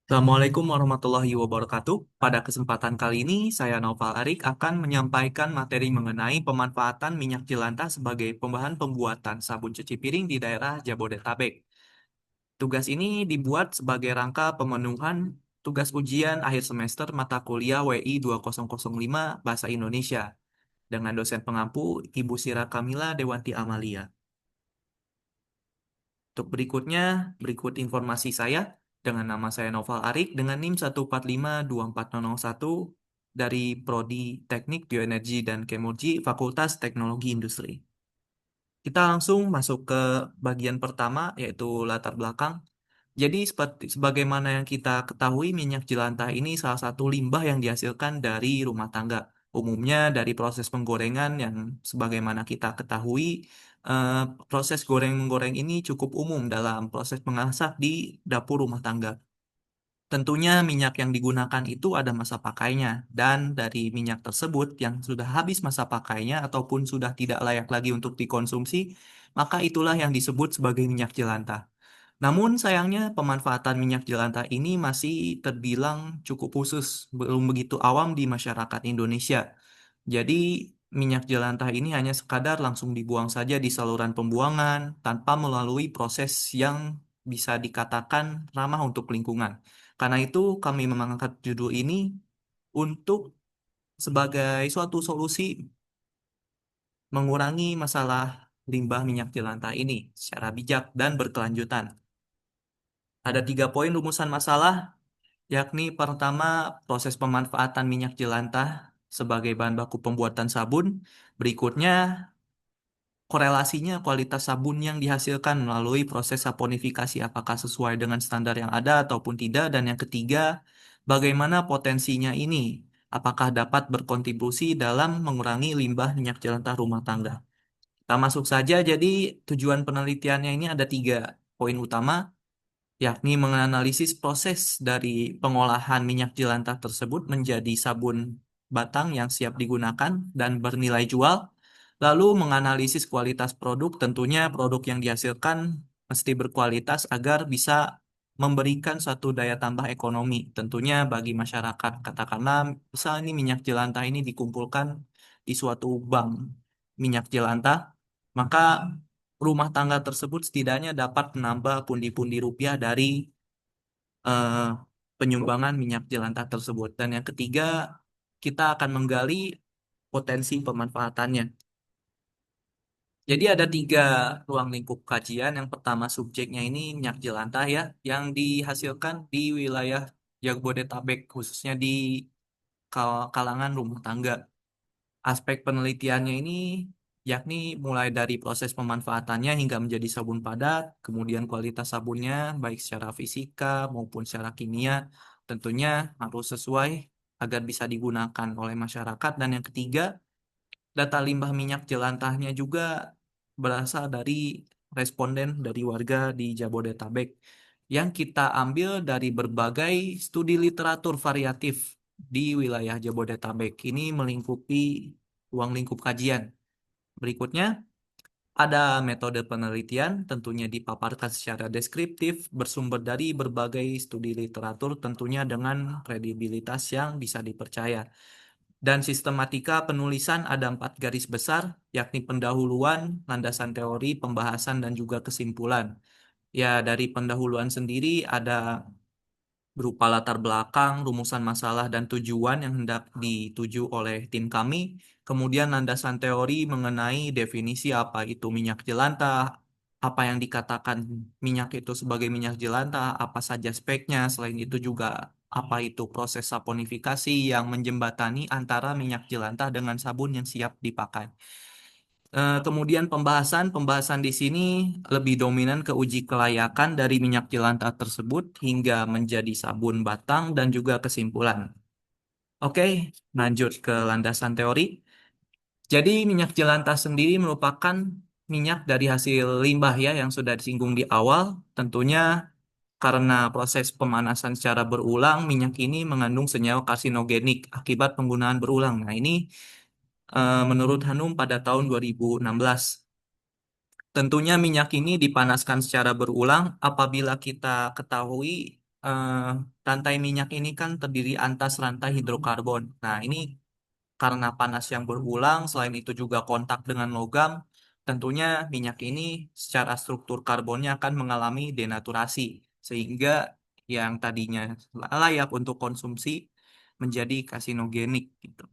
Assalamualaikum warahmatullahi wabarakatuh. Pada kesempatan kali ini, saya Naufal Arik akan menyampaikan materi mengenai pemanfaatan minyak jelantah sebagai pembahan pembuatan sabun cuci piring di daerah Jabodetabek. Tugas ini dibuat sebagai rangka pemenuhan tugas ujian akhir semester mata kuliah WI 2005 Bahasa Indonesia dengan dosen pengampu Ibu Sira Kamila Dewanti Amalia. Untuk berikutnya, berikut informasi saya dengan nama saya Noval Arik dengan NIM 1452401 dari Prodi Teknik Bioenergi dan Kemurji Fakultas Teknologi Industri. Kita langsung masuk ke bagian pertama yaitu latar belakang. Jadi seperti sebagaimana yang kita ketahui minyak jelantah ini salah satu limbah yang dihasilkan dari rumah tangga. Umumnya dari proses penggorengan yang sebagaimana kita ketahui eh, proses goreng-menggoreng ini cukup umum dalam proses mengasak di dapur rumah tangga. Tentunya minyak yang digunakan itu ada masa pakainya dan dari minyak tersebut yang sudah habis masa pakainya ataupun sudah tidak layak lagi untuk dikonsumsi, maka itulah yang disebut sebagai minyak jelantah. Namun sayangnya pemanfaatan minyak jelantah ini masih terbilang cukup khusus, belum begitu awam di masyarakat Indonesia. Jadi minyak jelantah ini hanya sekadar langsung dibuang saja di saluran pembuangan tanpa melalui proses yang bisa dikatakan ramah untuk lingkungan. Karena itu kami mengangkat judul ini untuk sebagai suatu solusi mengurangi masalah limbah minyak jelantah ini secara bijak dan berkelanjutan. Ada 3 poin rumusan masalah, yakni pertama, proses pemanfaatan minyak jelantah sebagai bahan baku pembuatan sabun. Berikutnya, korelasinya kualitas sabun yang dihasilkan melalui proses saponifikasi apakah sesuai dengan standar yang ada ataupun tidak. Dan yang ketiga, bagaimana potensinya ini, apakah dapat berkontribusi dalam mengurangi limbah minyak jelantah rumah tangga. Kita masuk saja, jadi tujuan penelitiannya ini ada 3 poin utama, yakni menganalisis proses dari pengolahan minyak jelantah tersebut menjadi sabun batang yang siap digunakan dan bernilai jual, lalu menganalisis kualitas produk, tentunya produk yang dihasilkan mesti berkualitas agar bisa memberikan suatu daya tambah ekonomi, tentunya bagi masyarakat. Katakanlah, misal ini minyak jelantah ini dikumpulkan di suatu bank minyak jelantah, maka rumah tangga tersebut setidaknya dapat menambah pundi-pundi rupiah dari eh, penyumbangan minyak jelantah tersebut. Dan yang ketiga, kita akan menggali potensi pemanfaatannya. Jadi ada 3 ruang lingkup kajian. Yang pertama subjeknya ini minyak jelantah ya, yang dihasilkan di wilayah Jabodetabek, khususnya di kalangan rumah tangga. Aspek penelitiannya ini yakni mulai dari proses pemanfaatannya hingga menjadi sabun padat, kemudian kualitas sabunnya baik secara fisika maupun secara kimia tentunya harus sesuai agar bisa digunakan oleh masyarakat. Dan yang ketiga, data limbah minyak jelantahnya juga berasal dari responden dari warga di Jabodetabek yang kita ambil dari berbagai studi literatur variatif di wilayah Jabodetabek. Ini melingkupi ruang lingkup kajian. Berikutnya, ada metode penelitian, tentunya dipaparkan secara deskriptif, bersumber dari berbagai studi literatur, tentunya dengan kredibilitas yang bisa dipercaya. Dan sistematika penulisan ada 4 garis besar, yakni pendahuluan, landasan teori, pembahasan, dan juga kesimpulan. Ya, dari pendahuluan sendiri ada berupa latar belakang, rumusan masalah, dan tujuan yang hendak dituju oleh tim kami. Kemudian landasan teori mengenai definisi apa itu minyak jelantah, apa yang dikatakan minyak itu sebagai minyak jelantah, apa saja speknya, selain itu juga apa itu proses saponifikasi yang menjembatani antara minyak jelantah dengan sabun yang siap dipakai. Kemudian pembahasan di sini lebih dominan ke uji kelayakan dari minyak jelantah tersebut hingga menjadi sabun batang dan juga kesimpulan. Oke, lanjut ke landasan teori. Jadi minyak jelantah sendiri merupakan minyak dari hasil limbah ya yang sudah disinggung di awal. Tentunya karena proses pemanasan secara berulang, minyak ini mengandung senyawa karsinogenik akibat penggunaan berulang. Nah, ini menurut Hanum pada tahun 2016. Tentunya minyak ini dipanaskan secara berulang apabila kita ketahui eh, rantai minyak ini kan terdiri atas rantai hidrokarbon. Nah, ini karena panas yang berulang, selain itu juga kontak dengan logam, tentunya minyak ini secara struktur karbonnya akan mengalami denaturasi, sehingga yang tadinya layak untuk konsumsi menjadi karsinogenik gitu.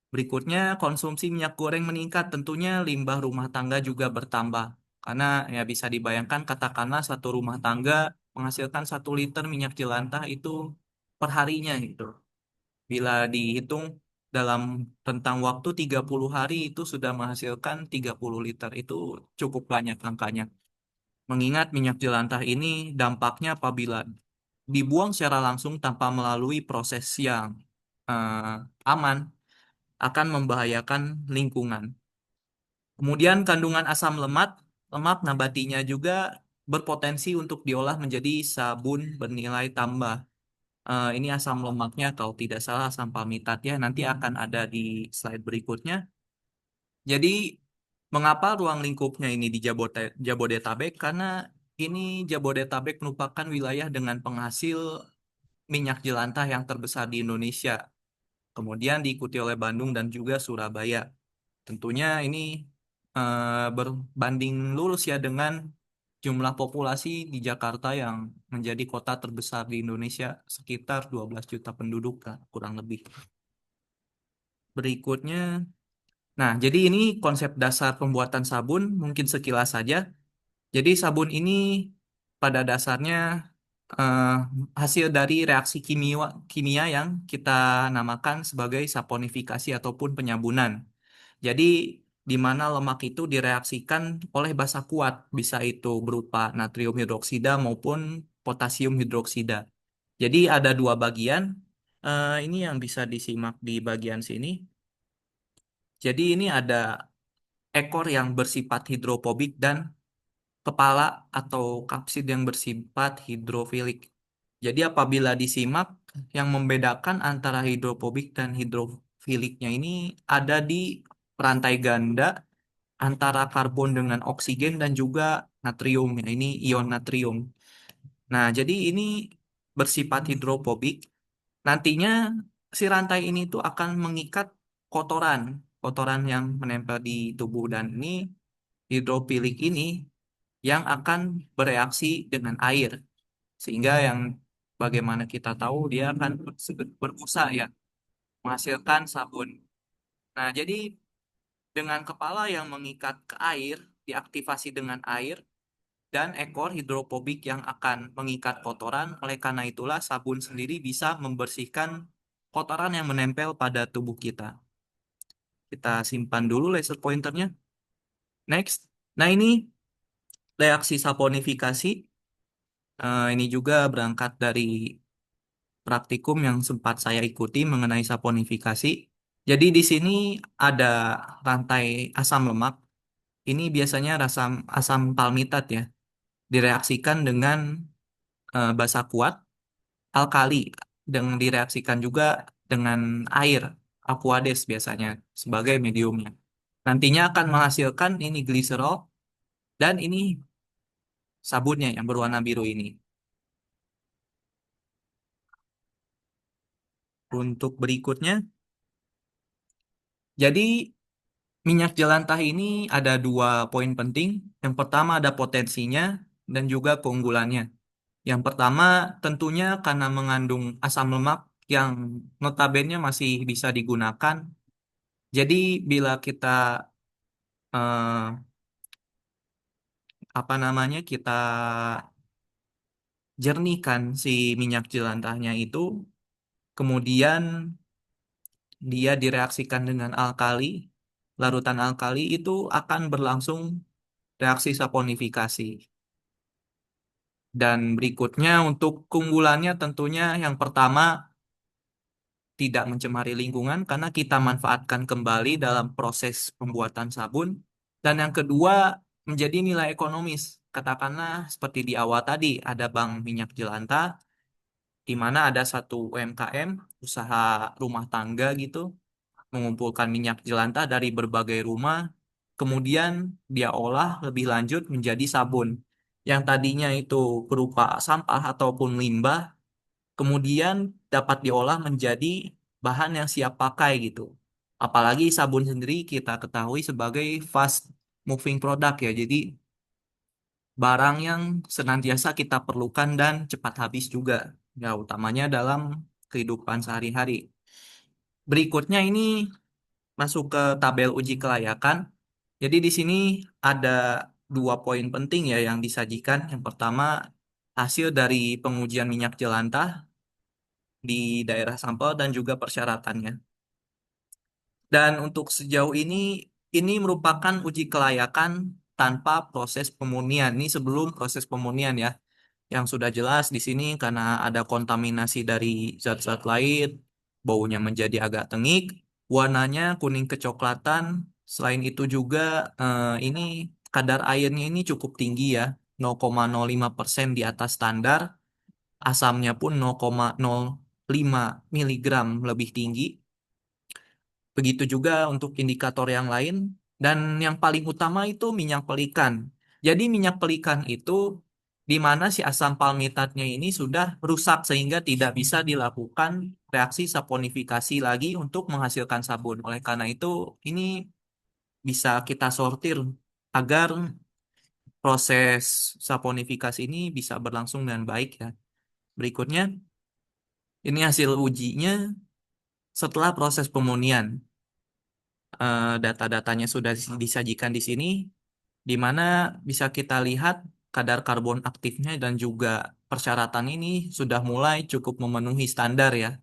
Berikutnya, konsumsi minyak goreng meningkat, tentunya limbah rumah tangga juga bertambah. Karena ya bisa dibayangkan katakanlah satu rumah tangga menghasilkan 1 liter minyak jelantah itu per harinya gitu. Bila dihitung dalam rentang waktu 30 hari itu sudah menghasilkan 30 liter. Itu cukup banyak angkanya. Mengingat minyak jelantah ini dampaknya apabila dibuang secara langsung tanpa melalui proses yang eh, aman akan membahayakan lingkungan. Kemudian kandungan asam lemak nabatinya juga berpotensi untuk diolah menjadi sabun bernilai tambah. Ini asam lemaknya kalau tidak salah asam palmitat ya, nanti akan ada di slide berikutnya. Jadi mengapa ruang lingkupnya ini di Jabodetabek? Karena ini Jabodetabek merupakan wilayah dengan penghasil minyak jelantah yang terbesar di Indonesia. Kemudian diikuti oleh Bandung dan juga Surabaya. Tentunya ini berbanding lurus ya dengan jumlah populasi di Jakarta yang menjadi kota terbesar di Indonesia sekitar 12 juta penduduk lah, kurang lebih. Berikutnya, nah jadi ini konsep dasar pembuatan sabun mungkin sekilas saja. Jadi sabun ini pada dasarnya eh, hasil dari reaksi kimia yang kita namakan sebagai saponifikasi ataupun penyabunan. Jadi di mana lemak itu direaksikan oleh basa kuat, bisa itu berupa natrium hidroksida maupun potasium hidroksida. Jadi ada 2 bagian. Ini yang bisa disimak di bagian sini. Jadi ini ada ekor yang bersifat hidrofobik dan kepala atau kapsid yang bersifat hidrofilik. Jadi apabila disimak, yang membedakan antara hidrofobik dan hidrofiliknya ini ada di perantai ganda antara karbon dengan oksigen dan juga natrium. Ya, ini ion natrium. Nah, jadi ini bersifat hidrofobik. Nantinya si rantai ini tuh akan mengikat kotoran, kotoran yang menempel di tubuh dan ini hidrofilik ini yang akan bereaksi dengan air. Sehingga yang bagaimana kita tahu dia akan berbusa ya, menghasilkan sabun. Nah, jadi dengan kepala yang mengikat ke air, diaktifasi dengan air, dan ekor hidrofobik yang akan mengikat kotoran. Oleh karena itulah sabun sendiri bisa membersihkan kotoran yang menempel pada tubuh kita. Kita simpan dulu laser pointernya. Next. Nah ini reaksi saponifikasi. Ini juga berangkat dari praktikum yang sempat saya ikuti mengenai saponifikasi. Jadi di sini ada rantai asam lemak. Ini biasanya asam palmitat ya. Direaksikan dengan basa kuat alkali dan direaksikan juga dengan air aqueous biasanya sebagai mediumnya. Nantinya akan menghasilkan ini gliserol dan ini sabunnya yang berwarna biru ini. Untuk berikutnya, jadi minyak jelantah ini ada 2 poin penting. Yang pertama ada potensinya dan juga keunggulannya. Yang pertama tentunya karena mengandung asam lemak yang notabene masih bisa digunakan. Jadi bila kita eh, apa namanya kita jernihkan si minyak jelantahnya itu, kemudian dia direaksikan dengan alkali, larutan alkali itu akan berlangsung reaksi saponifikasi. Dan berikutnya untuk keunggulannya tentunya yang pertama tidak mencemari lingkungan karena kita manfaatkan kembali dalam proses pembuatan sabun. Dan yang kedua menjadi nilai ekonomis. Katakanlah seperti di awal tadi ada bank minyak jelantah di mana ada satu UMKM, usaha rumah tangga gitu, mengumpulkan minyak jelantah dari berbagai rumah, kemudian dia olah lebih lanjut menjadi sabun. Yang tadinya itu berupa sampah ataupun limbah, kemudian dapat diolah menjadi bahan yang siap pakai gitu. Apalagi sabun sendiri kita ketahui sebagai fast moving product ya. Jadi barang yang senantiasa kita perlukan dan cepat habis juga. Ya, utamanya dalam kehidupan sehari-hari. Berikutnya ini masuk ke tabel uji kelayakan. Jadi di sini ada dua poin penting ya yang disajikan. Yang pertama, hasil dari pengujian minyak jelantah di daerah sampel dan juga persyaratannya. Dan untuk sejauh ini merupakan uji kelayakan tanpa proses pemurnian. Ini sebelum proses pemurnian ya. Yang sudah jelas di sini karena ada kontaminasi dari zat-zat lain, baunya menjadi agak tengik, warnanya kuning kecoklatan. Selain itu juga ini kadar airnya ini cukup tinggi ya, 0,05% di atas standar, asamnya pun 0,05 miligram lebih tinggi. Begitu juga untuk indikator yang lain. Dan yang paling utama itu minyak pelikan. Jadi minyak pelikan itu di mana si asam palmitatnya ini sudah rusak sehingga tidak bisa dilakukan reaksi saponifikasi lagi untuk menghasilkan sabun. Oleh karena itu ini bisa kita sortir agar proses saponifikasi ini bisa berlangsung dengan baik ya. Berikutnya ini hasil ujinya setelah proses pemurnian. Data-datanya sudah disajikan di sini, di mana bisa kita lihat kadar karbon aktifnya dan juga persyaratan ini sudah mulai cukup memenuhi standar ya.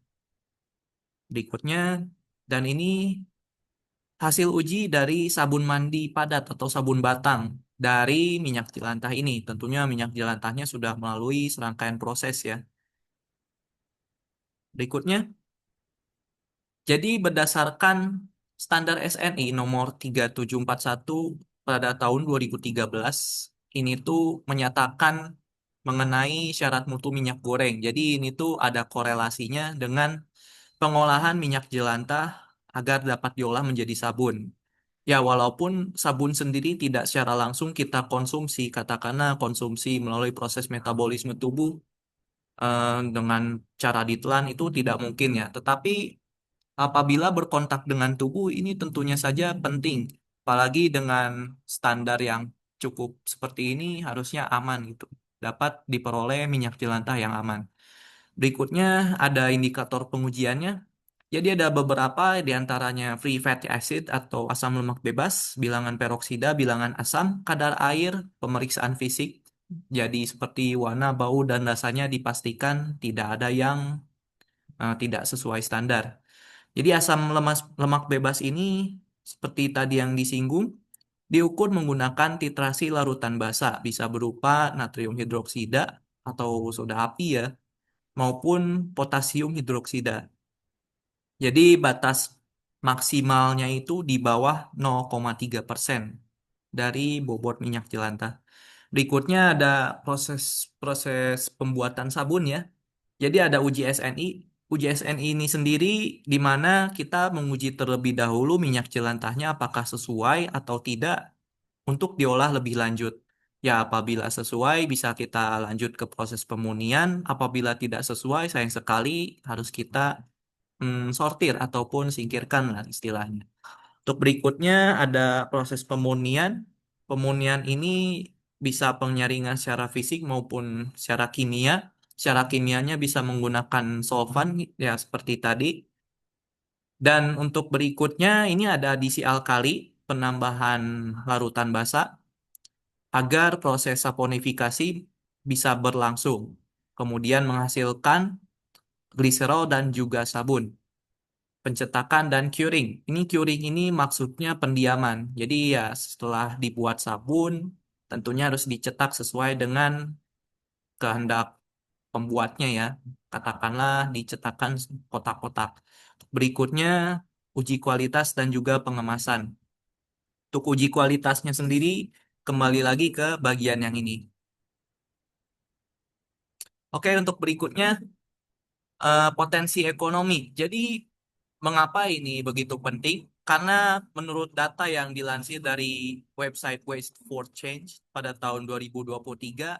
Berikutnya, dan ini hasil uji dari sabun mandi padat atau sabun batang dari minyak jelantah ini. Tentunya minyak jelantahnya sudah melalui serangkaian proses ya. Berikutnya, jadi berdasarkan standar SNI nomor 3741 pada tahun 2013, ini tuh menyatakan mengenai syarat mutu minyak goreng. Jadi ini tuh ada korelasinya dengan pengolahan minyak jelantah agar dapat diolah menjadi sabun. Ya, walaupun sabun sendiri tidak secara langsung kita konsumsi, katakanlah konsumsi melalui proses metabolisme tubuh dengan cara ditelan itu tidak mungkin ya. Tetapi apabila berkontak dengan tubuh, ini tentunya saja penting. Apalagi dengan standar yang cukup seperti ini harusnya aman gitu. Dapat diperoleh minyak jelantah yang aman. Berikutnya ada indikator pengujiannya. Jadi ada beberapa di antaranya free fatty acid atau asam lemak bebas, bilangan peroksida, bilangan asam, kadar air, pemeriksaan fisik. Jadi seperti warna, bau, dan rasanya dipastikan tidak ada yang tidak sesuai standar. Jadi asam lemak bebas ini seperti tadi yang disinggung diukur menggunakan titrasi larutan basa bisa berupa natrium hidroksida atau soda api ya maupun potasium hidroksida. Jadi batas maksimalnya itu di bawah 0,3% dari bobot minyak jelantah. Berikutnya ada proses proses pembuatan sabun ya. Jadi ada uji SNI. Uji SNI ini sendiri di mana kita menguji terlebih dahulu minyak jelantahnya apakah sesuai atau tidak untuk diolah lebih lanjut. Ya, apabila sesuai bisa kita lanjut ke proses pemurnian. Apabila tidak sesuai, sayang sekali harus kita sortir ataupun singkirkan lah istilahnya. Untuk berikutnya ada proses pemurnian. Pemurnian ini bisa penyaringan secara fisik maupun secara kimia. Secara kimianya bisa menggunakan solvan ya seperti tadi. Dan untuk berikutnya ini ada adisi alkali, penambahan larutan basa agar proses saponifikasi bisa berlangsung. Kemudian menghasilkan gliserol dan juga sabun. Pencetakan dan curing. Ini curing ini maksudnya pendiaman. Jadi ya setelah dibuat sabun, tentunya harus dicetak sesuai dengan kehendak pembuatnya ya. Katakanlah dicetakkan kotak-kotak. Berikutnya uji kualitas dan juga pengemasan. Untuk uji kualitasnya sendiri kembali lagi ke bagian yang ini. Oke, untuk berikutnya potensi ekonomi. Jadi mengapa ini begitu penting? Karena menurut data yang dilansir dari website Waste for Change pada tahun 2023,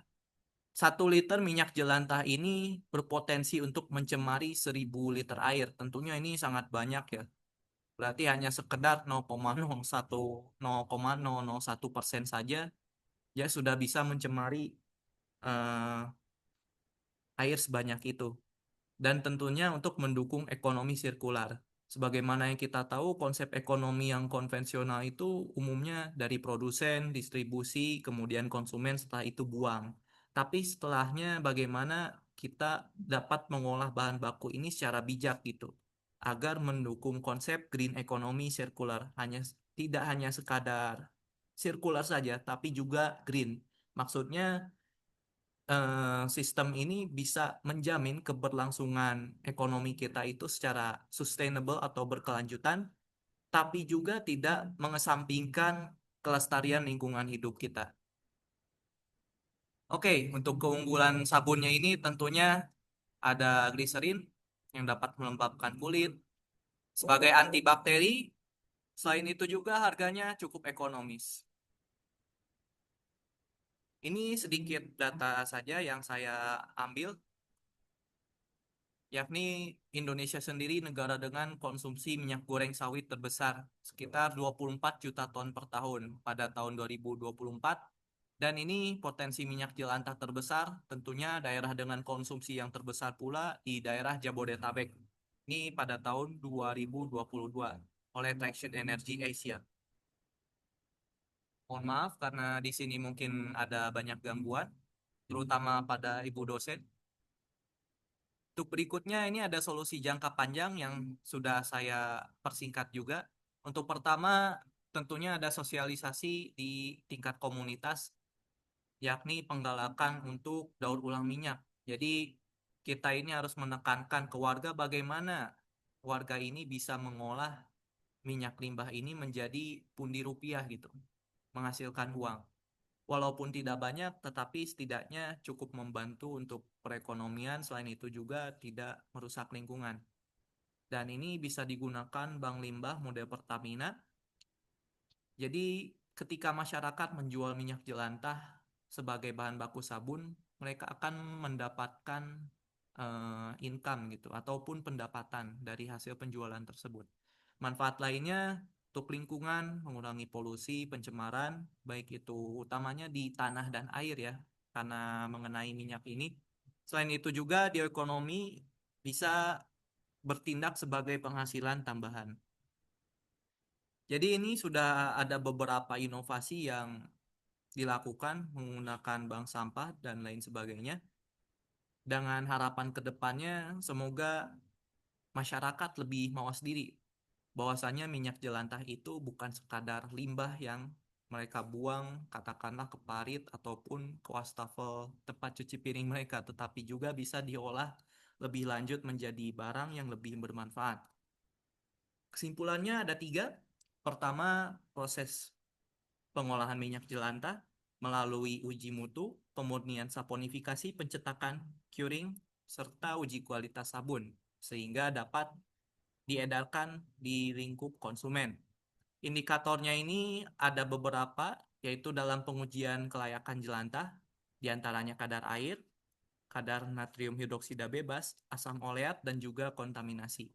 1 liter minyak jelantah ini berpotensi untuk mencemari 1.000 liter air. Tentunya ini sangat banyak ya. Berarti hanya sekedar 0,01 0,001% saja ya sudah bisa mencemari eh, air sebanyak itu. Dan tentunya untuk mendukung ekonomi sirkular. Sebagaimana yang kita tahu, konsep ekonomi yang konvensional itu umumnya dari produsen, distribusi, kemudian konsumen, setelah itu buang. Tapi setelahnya bagaimana kita dapat mengolah bahan baku ini secara bijak gitu, agar mendukung konsep green economy sirkular. Tidak hanya sekadar sirkular saja, tapi juga green. Maksudnya sistem ini bisa menjamin keberlangsungan ekonomi kita itu secara sustainable atau berkelanjutan, tapi juga tidak mengesampingkan kelestarian lingkungan hidup kita. Oke, untuk keunggulan sabunnya ini tentunya ada gliserin yang dapat melembabkan kulit sebagai antibakteri. Selain itu juga harganya cukup ekonomis. Ini sedikit data saja yang saya ambil, yakni Indonesia sendiri negara dengan konsumsi minyak goreng sawit terbesar, sekitar 24 juta ton per tahun pada tahun 2024. Dan ini potensi minyak jelantah terbesar, tentunya daerah dengan konsumsi yang terbesar pula di daerah Jabodetabek. Ini pada tahun 2022 oleh Traction Energy Asia. Mohon maaf karena di sini mungkin ada banyak gangguan, terutama pada ibu dosen. Untuk berikutnya ini ada solusi jangka panjang yang sudah saya persingkat juga. Untuk pertama, tentunya ada sosialisasi di tingkat komunitas, yakni penggalakan untuk daur ulang minyak. Jadi kita ini harus menekankan ke warga bagaimana warga ini bisa mengolah minyak limbah ini menjadi pundi rupiah gitu, menghasilkan uang. Walaupun tidak banyak, tetapi setidaknya cukup membantu untuk perekonomian. Selain itu juga tidak merusak lingkungan. Dan ini bisa digunakan bank limbah model Pertamina. Jadi ketika masyarakat menjual minyak jelantah sebagai bahan baku sabun, mereka akan mendapatkan income gitu ataupun pendapatan dari hasil penjualan tersebut. Manfaat lainnya untuk lingkungan, mengurangi polusi, pencemaran, baik itu utamanya di tanah dan air ya, karena mengenai minyak ini. Selain itu juga di ekonomi bisa bertindak sebagai penghasilan tambahan. Jadi ini sudah ada beberapa inovasi yang dilakukan menggunakan bank sampah dan lain sebagainya. Dengan harapan ke depannya, semoga masyarakat lebih mawas diri bahwasanya minyak jelantah itu bukan sekadar limbah yang mereka buang katakanlah ke parit ataupun ke wastafel tempat cuci piring mereka, tetapi juga bisa diolah lebih lanjut menjadi barang yang lebih bermanfaat. Kesimpulannya ada 3. Pertama, proses pengolahan minyak jelantah melalui uji mutu, pemurnian saponifikasi, pencetakan, curing, serta uji kualitas sabun, sehingga dapat diedarkan di lingkup konsumen. Indikatornya ini ada beberapa, yaitu dalam pengujian kelayakan jelantah, diantaranya kadar air, kadar natrium hidroksida bebas, asam oleat, dan juga kontaminasi.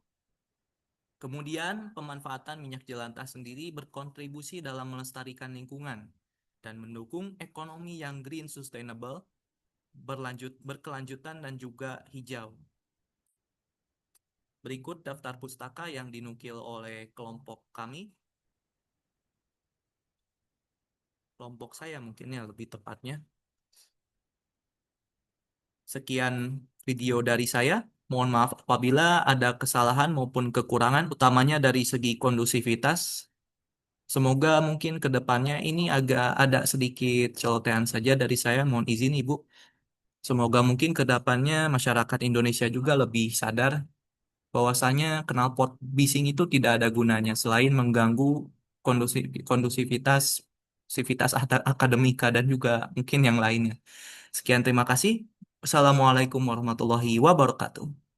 Kemudian, pemanfaatan minyak jelantah sendiri berkontribusi dalam melestarikan lingkungan dan mendukung ekonomi yang green sustainable, berkelanjutan dan juga hijau. Berikut daftar pustaka yang dinukil oleh kelompok saya mungkin ya lebih tepatnya. Sekian video dari saya. Mohon maaf apabila ada kesalahan maupun kekurangan, utamanya dari segi kondusivitas. Semoga mungkin ke depannya ini agak ada sedikit celotehan saja dari saya. Mohon izin Ibu. Semoga mungkin ke depannya masyarakat Indonesia juga lebih sadar bahwasanya knalpot bising itu tidak ada gunanya selain mengganggu kondusivitas, sivitas akademika dan juga mungkin yang lainnya. Sekian terima kasih. Wassalamualaikum warahmatullahi wabarakatuh.